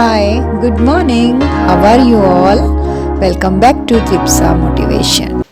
Hi, good morning. How are you all? Welcome back to Tripsa Motivation.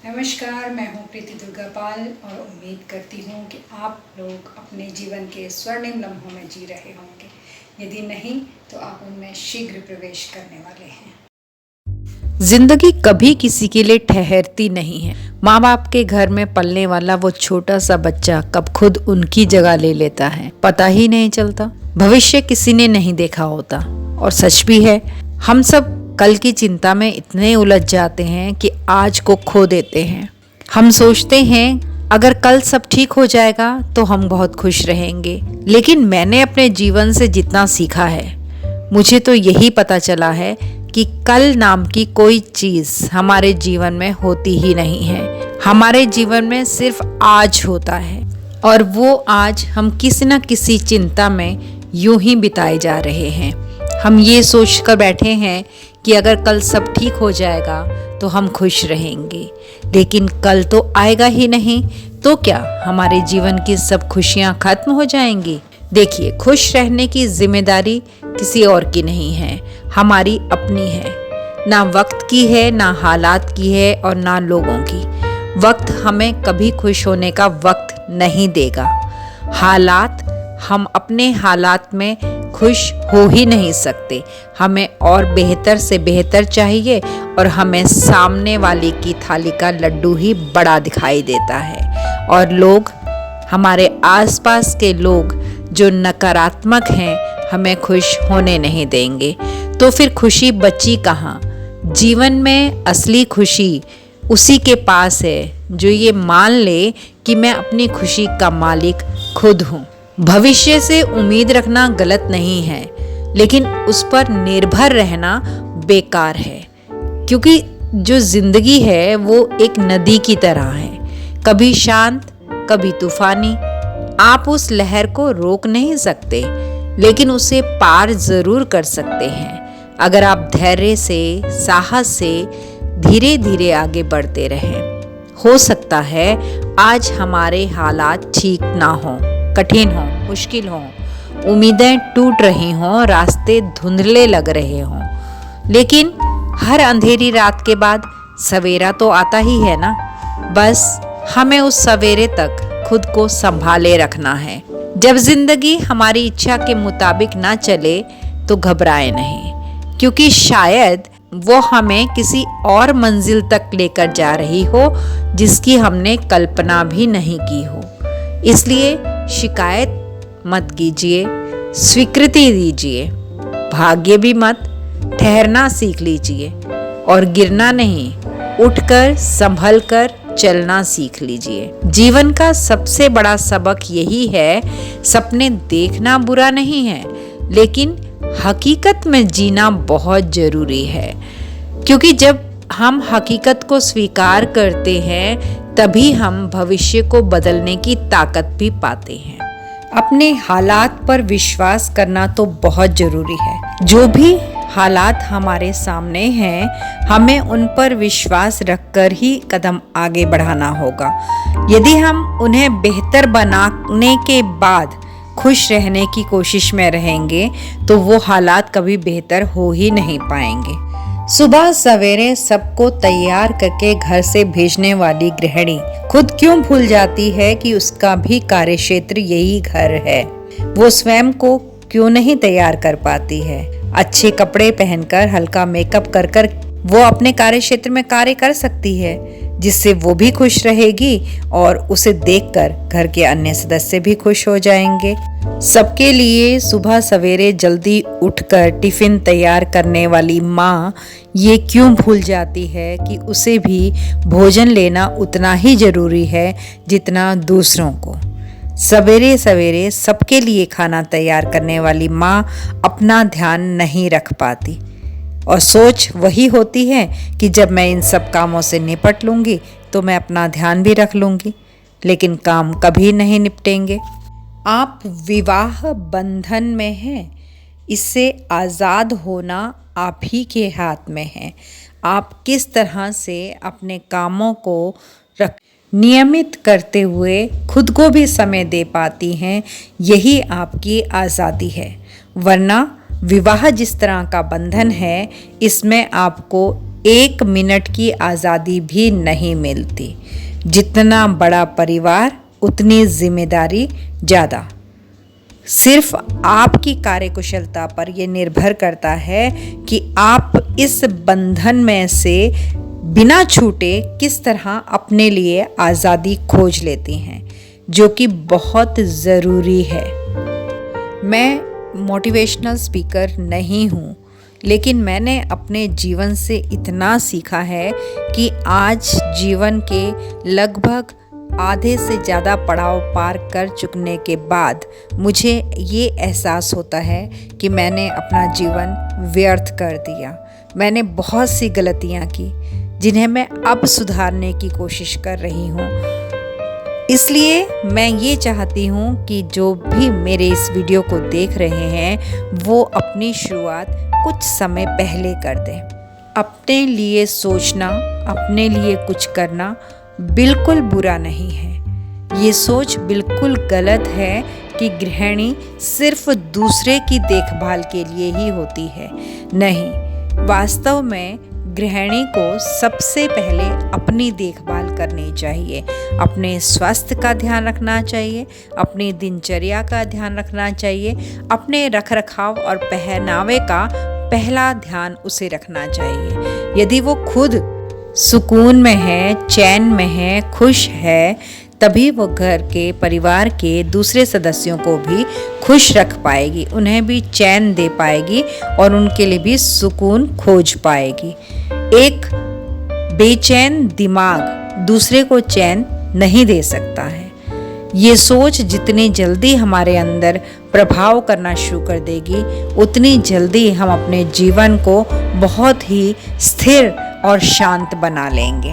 नमस्कार, मैं हूँ प्रीति दुर्गापाल और उम्मीद करती हूँ कि आप लोग अपने जीवन के स्वर्णिम लम्हों में जी रहे होंगे। यदि नहीं तो आप उनमें शीघ्र प्रवेश करने वाले हैं। जिंदगी कभी किसी के लिए ठहरती नहीं है। माँ बाप के घर में पलने वाला वो छोटा सा बच्चा कब खुद उनकी जगह ले लेता है पता ही नहीं चलता। भविष्य किसी ने नहीं देखा होता और सच भी है, हम सब कल की चिंता में इतने उलझ जाते हैं कि आज को खो देते हैं। हम सोचते हैं अगर कल सब ठीक हो जाएगा तो हम बहुत खुश रहेंगे, लेकिन मैंने अपने जीवन से जितना सीखा है मुझे तो यही पता चला है कि कल नाम की कोई चीज हमारे जीवन में होती ही नहीं है। हमारे जीवन में सिर्फ आज होता है और वो आज हम किसी न किसी चिंता में यूं ही बिताए जा रहे हैं। हम ये सोच कर बैठे हैं कि अगर कल सब ठीक हो जाएगा तो हम खुश रहेंगे, लेकिन कल तो आएगा ही नहीं। तो क्या हमारे जीवन की सब खुशियां खत्म हो जाएंगी? देखिए, खुश रहने की जिम्मेदारी किसी और की नहीं है, हमारी अपनी है। ना वक्त की है, ना हालात की है और ना लोगों की। वक्त हमें कभी खुश होने का वक्त नहीं देगा। हम अपने हालात में खुश हो ही नहीं सकते। हमें और बेहतर से बेहतर चाहिए और हमें सामने वाले की थाली का लड्डू ही बड़ा दिखाई देता है। और लोग, हमारे आसपास के लोग जो नकारात्मक हैं, हमें खुश होने नहीं देंगे। तो फिर खुशी बची कहाँ? जीवन में असली खुशी उसी के पास है जो ये मान ले कि मैं अपनी खुशी का मालिक खुद हूँ। भविष्य से उम्मीद रखना गलत नहीं है, लेकिन उस पर निर्भर रहना बेकार है, क्योंकि जो जिंदगी है वो एक नदी की तरह है, कभी शांत कभी तूफानी। आप उस लहर को रोक नहीं सकते, लेकिन उसे पार जरूर कर सकते हैं अगर आप धैर्य से, साहस से धीरे धीरे आगे बढ़ते रहें। हो सकता है आज हमारे हालात ठीक ना हो, कठिन हो, मुश्किल हो, उम्मीदें टूट रही हों, रास्ते धुंधले लग रहे हों, लेकिन हर अंधेरी रात के बाद सवेरा तो आता ही है ना। बस हमें उस सवेरे तक खुद को संभाले रखना है। जब जिंदगी हमारी इच्छा के मुताबिक ना चले तो घबराए नहीं, क्योंकि शायद वो हमें किसी और मंजिल तक लेकर जा रही हो जिसकी हमने कल्पना भी नहीं की हो। इसलिए शिकायत मत कीजिए, स्वीकृति दीजिए, भाग्य भी मत, ठहरना सीख लीजिए और गिरना नहीं, उठकर संभलकर चलना सीख लीजिए। जीवन का सबसे बड़ा सबक यही है, सपने देखना बुरा नहीं है, लेकिन हकीकत में जीना बहुत जरूरी है। क्योंकि जब हम हकीकत को स्वीकार करते हैं तभी हम भविष्य को बदलने की ताकत भी पाते हैं। अपने हालात पर विश्वास करना तो बहुत जरूरी है। जो भी हालात हमारे सामने हैं, हमें उन पर विश्वास रखकर ही कदम आगे बढ़ाना होगा। यदि हम उन्हें बेहतर बनाने के बाद खुश रहने की कोशिश में रहेंगे तो वो हालात कभी बेहतर हो ही नहीं पाएंगे। सुबह सवेरे सबको तैयार करके घर से भेजने वाली गृहिणी खुद क्यों भूल जाती है कि उसका भी कार्यक्षेत्र यही घर है? वो स्वयं को क्यों नहीं तैयार कर पाती है? अच्छे कपड़े पहनकर, हल्का मेकअप कर कर वो अपने कार्यक्षेत्र में कार्य कर सकती है, जिससे वो भी खुश रहेगी और उसे देखकर घर के अन्य सदस्य भी खुश हो जाएंगे। सबके लिए सुबह सवेरे जल्दी उठकर टिफिन तैयार करने वाली माँ ये क्यों भूल जाती है कि उसे भी भोजन लेना उतना ही जरूरी है जितना दूसरों को। सवेरे सवेरे सबके लिए खाना तैयार करने वाली माँ अपना ध्यान नहीं रख पाती और सोच वही होती है कि जब मैं इन सब कामों से निपट लूँगी तो मैं अपना ध्यान भी रख लूँगी, लेकिन काम कभी नहीं निपटेंगे। आप विवाह बंधन में हैं, इससे आज़ाद होना आप ही के हाथ में है। आप किस तरह से अपने कामों को नियमित करते हुए खुद को भी समय दे पाती हैं, यही आपकी आज़ादी है। वरना विवाह जिस तरह का बंधन है, इसमें आपको 1 मिनट की आज़ादी भी नहीं मिलती। जितना बड़ा परिवार उतनी जिम्मेदारी ज़्यादा। सिर्फ आपकी कार्यकुशलता पर यह निर्भर करता है कि आप इस बंधन में से बिना छूटे किस तरह अपने लिए आज़ादी खोज लेती हैं, जो कि बहुत ज़रूरी है। मैं मोटिवेशनल स्पीकर नहीं हूँ, लेकिन मैंने अपने जीवन से इतना सीखा है कि आज जीवन के लगभग आधे से ज़्यादा पड़ाव पार कर चुकने के बाद मुझे ये एहसास होता है कि मैंने अपना जीवन व्यर्थ कर दिया। मैंने बहुत सी गलतियाँ की जिन्हें मैं अब सुधारने की कोशिश कर रही हूँ। इसलिए मैं ये चाहती हूँ कि जो भी मेरे इस वीडियो को देख रहे हैं वो अपनी शुरुआत कुछ समय पहले कर दें। अपने लिए सोचना, अपने लिए कुछ करना बिल्कुल बुरा नहीं है। ये सोच बिल्कुल गलत है कि गृहिणी सिर्फ दूसरे की देखभाल के लिए ही होती है। नहीं, वास्तव में गृहिणी को सबसे पहले अपनी देखभाल करनी चाहिए। अपने स्वास्थ्य का ध्यान रखना चाहिए, अपनी दिनचर्या का ध्यान रखना चाहिए, अपने रखरखाव और पहनावे का पहला ध्यान उसे रखना चाहिए। यदि वो खुद सुकून में है, चैन में है, खुश है, तभी वो घर के परिवार के दूसरे सदस्यों को भी खुश रख पाएगी, उन्हें भी चैन दे पाएगी और उनके लिए भी सुकून खोज पाएगी। एक बेचैन दिमाग दूसरे को चैन नहीं दे सकता है। ये सोच जितनी जल्दी हमारे अंदर प्रभाव करना शुरू कर देगी, उतनी जल्दी हम अपने जीवन को बहुत ही स्थिर और शांत बना लेंगे।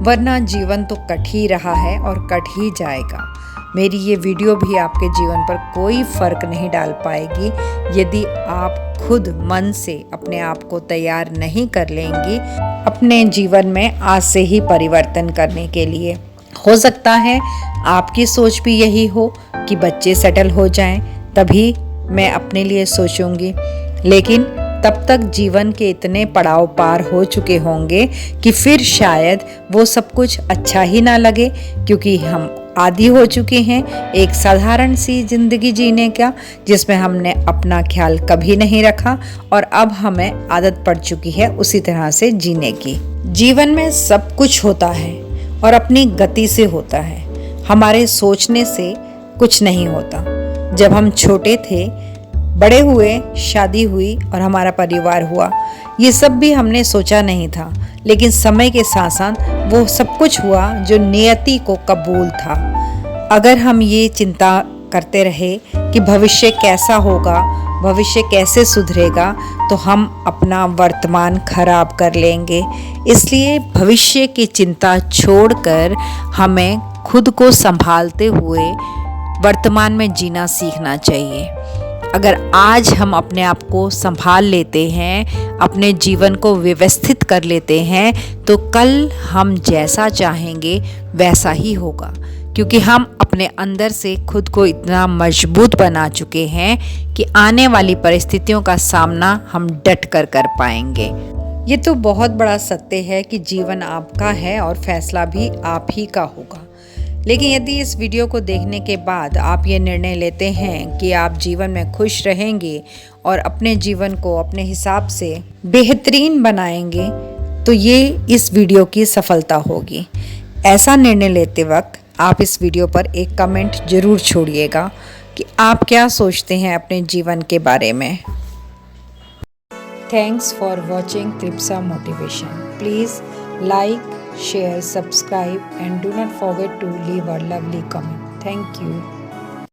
वरना जीवन तो कट ही रहा है और कट ही जाएगा। मेरी ये वीडियो भी आपके जीवन पर कोई फर्क नहीं डाल पाएगी यदि आप खुद मन से अपने आप को तैयार नहीं कर लेंगी अपने जीवन में आज से ही परिवर्तन करने के लिए। हो सकता है आपकी सोच भी यही हो कि बच्चे सेटल हो जाएं, तभी मैं अपने लिए सोचूंगी, लेकिन तब तक जीवन के इतने पड़ाव पार हो चुके होंगे कि फिर शायद वो सब कुछ अच्छा ही ना लगे, क्योंकि हम आदी हो चुके हैं एक साधारण सी जिंदगी जीने का, जिसमें हमने अपना ख्याल कभी नहीं रखा और अब हमें आदत पड़ चुकी है उसी तरह से जीने की। जीवन में सब कुछ होता है और अपनी गति से होता है, हमारे सोचने से कुछ नहीं होता। जब हम छोटे थे, बड़े हुए, शादी हुई और हमारा परिवार हुआ, ये सब भी हमने सोचा नहीं था, लेकिन समय के साथ साथ वो सब कुछ हुआ जो नियति को कबूल था। अगर हम ये चिंता करते रहे कि भविष्य कैसा होगा, भविष्य कैसे सुधरेगा, तो हम अपना वर्तमान खराब कर लेंगे। इसलिए भविष्य की चिंता छोड़कर हमें खुद को संभालते हुए वर्तमान में जीना सीखना चाहिए। अगर आज हम अपने आप को संभाल लेते हैं, अपने जीवन को व्यवस्थित कर लेते हैं, तो कल हम जैसा चाहेंगे वैसा ही होगा, क्योंकि हम अपने अंदर से खुद को इतना मजबूत बना चुके हैं कि आने वाली परिस्थितियों का सामना हम डट कर पाएंगे। ये तो बहुत बड़ा सत्य है कि जीवन आपका है और फैसला भी आप ही का होगा। लेकिन यदि इस वीडियो को देखने के बाद आप ये निर्णय लेते हैं कि आप जीवन में खुश रहेंगे और अपने जीवन को अपने हिसाब से बेहतरीन बनाएंगे, तो ये इस वीडियो की सफलता होगी। ऐसा निर्णय लेते वक्त आप इस वीडियो पर एक कमेंट ज़रूर छोड़िएगा कि आप क्या सोचते हैं अपने जीवन के बारे में। थैंक्स फॉर वॉचिंग त्रिप्सा motivation. Please like, share, subscribe and do not forget to leave a lovely comment. Thank you.